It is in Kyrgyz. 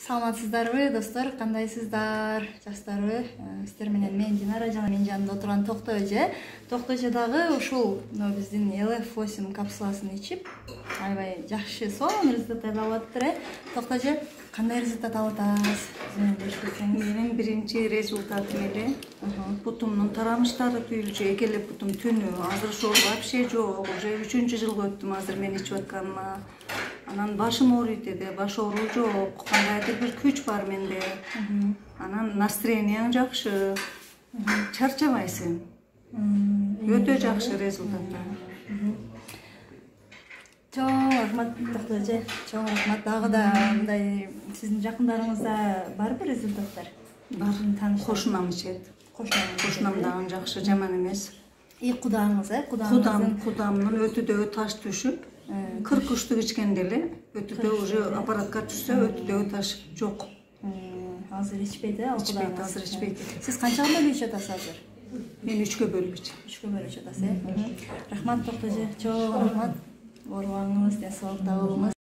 Саламатсыздарбы достор, кандайсыздар, жакшысыздарбы? Сиздер менен мен Динара жана менин жанымда отурган Токтоо эже. Токтоо эже дагы ушул биздин LF8 капсуласын ичип, аябай жакшы сонун результат алып атыптыр. Токтоо эже, кандай результат алып атасыз? Менин биринчи результатым эле бутумдун тарамыштары түйүлчү, экеле бутум түнү, азыр ошол вообще жок, уже 3-чү жылга өттүм азыр мен ичип атканыма. Анан башым ооруйт эди, баш ооруу жок, кандайдыр бир күч бар менде. Анан настроениең жакшы, чарчабайсың. Өтө жакшы результаттар. Чоң рахмат Токтоо эже, чоң рахмат. Дагы да мындай сиздин жакындарыңызда барбы результаттар? Бар, кошунам ичет. Кошунам дагы жакшы, жаман эмес. Кудаңыз, Кудамдын өтүдөгү таш түшүп, 40 уштук ичкенде эле өтүдө уже аппаратка түшсө өтүдөгү таш жок. Азыр ичпейт, Ичпейт, азыр ичпейт. Сиз канчага бөлүп ичип атасыз азыр? Мен 3кө бөлүп ичем. 3кө бөлүп ичип атасыз, Рахмат Токтоо эже, чоң рахмат. Оорубаңыз, ден соолукта болуңуз.